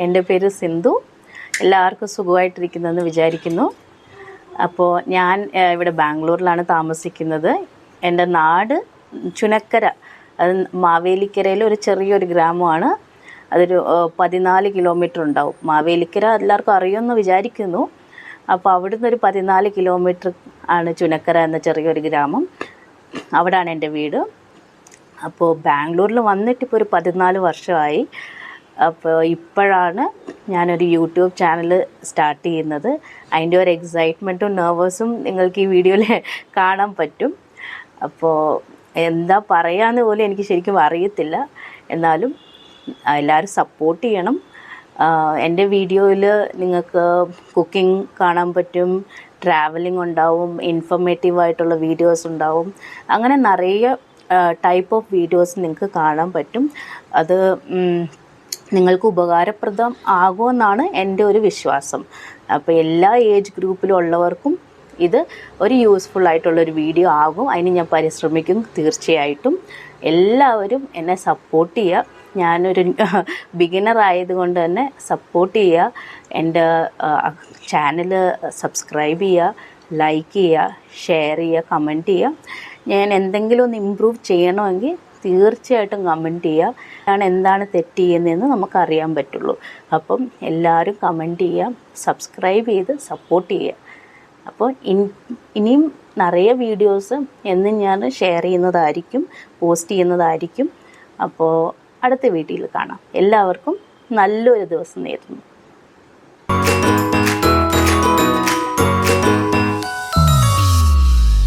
എൻ്റെ പേര് സിന്ധു. എല്ലാവർക്കും സുഖമായിട്ടിരിക്കുന്നെന്ന് വിചാരിക്കുന്നു. അപ്പോൾ ഞാൻ ഇവിടെ ബാംഗ്ലൂരിലാണ് താമസിക്കുന്നത്. എൻ്റെ നാട് ചുനക്കര, അത് മാവേലിക്കരയിലെ ഒരു ചെറിയൊരു ഗ്രാമമാണ്. അതൊരു 14 കിലോമീറ്റർ ഉണ്ടാവും. മാവേലിക്കര എല്ലാവർക്കും അറിയുമെന്ന് വിചാരിക്കുന്നു. അപ്പോൾ അവിടുന്ന് ഒരു 14 കിലോമീറ്റർ ആണ് ചുനക്കര എന്ന ചെറിയൊരു ഗ്രാമം. അവിടെയാണ് എൻ്റെ വീട്. അപ്പോൾ ബാംഗ്ലൂരിൽ വന്നിട്ടിപ്പോൾ ഒരു 14 വർഷമായി. അപ്പോൾ ഇപ്പോഴാണ് ഞാനൊരു യൂട്യൂബ് ചാനൽ സ്റ്റാർട്ട് ചെയ്യുന്നത്. അതിൻ്റെ ഒരു എക്സൈറ്റ്മെൻറ്റും നെർവസും നിങ്ങൾക്ക് ഈ വീഡിയോയിൽ കാണാൻ പറ്റും. അപ്പോൾ എന്താ പറയാന്ന് പോലും എനിക്ക് ശരിക്കും അറിയത്തില്ല. എന്നാലും എല്ലാവരും സപ്പോർട്ട് ചെയ്യണം. എൻ്റെ വീഡിയോയിൽ നിങ്ങൾക്ക് കുക്കിംഗ് കാണാൻ പറ്റും, ട്രാവലിംഗ് ഉണ്ടാവും, ഇൻഫർമേറ്റീവായിട്ടുള്ള വീഡിയോസ് ഉണ്ടാവും. അങ്ങനെ നിറയെ ടൈപ്പ് ഓഫ് വീഡിയോസ് നിങ്ങൾക്ക് കാണാൻ പറ്റും. അത് നിങ്ങൾക്ക് ഉപകാരപ്രദം ആകുമെന്നാണ് എൻ്റെ ഒരു വിശ്വാസം. അപ്പോൾ എല്ലാ ഏജ് ഗ്രൂപ്പിലുള്ളവർക്കും ഇത് ഒരു യൂസ്ഫുൾ ആയിട്ടുള്ളൊരു വീഡിയോ ആകും. അതിന് ഞാൻ പരിശ്രമിക്കും തീർച്ചയായിട്ടും. എല്ലാവരും എന്നെ സപ്പോർട്ട് ചെയ്യുക. ഞാനൊരു ബിഗിനർ ആയതുകൊണ്ട് തന്നെ സപ്പോർട്ട് ചെയ്യുക. എൻ്റെ ചാനൽ സബ്സ്ക്രൈബ് ചെയ്യുക, ലൈക്ക് ചെയ്യുക, ഷെയർ ചെയ്യുക, കമൻറ്റ് ചെയ്യുക. ഞാൻ എന്തെങ്കിലും ഒന്ന് ഇമ്പ്രൂവ് ചെയ്യണമെങ്കിൽ തീർച്ചയായിട്ടും കമൻറ്റ് ചെയ്യുക. എന്താണ് തെറ്റ് ചെയ്യുന്നതെന്ന് നമുക്കറിയാൻ പറ്റുള്ളൂ. അപ്പം എല്ലാവരും കമൻറ്റ് ചെയ്യുക, സബ്സ്ക്രൈബ് ചെയ്ത് സപ്പോർട്ട് ചെയ്യുക. അപ്പോൾ ഇനിയും നിറയെ വീഡിയോസ് എന്നും ഞാൻ ഷെയർ ചെയ്യുന്നതായിരിക്കും, പോസ്റ്റ് ചെയ്യുന്നതായിരിക്കും. അപ്പോൾ അടുത്ത വീഡിയോയിൽ കാണാം. എല്ലാവർക്കും നല്ലൊരു ദിവസം നേരുന്നു.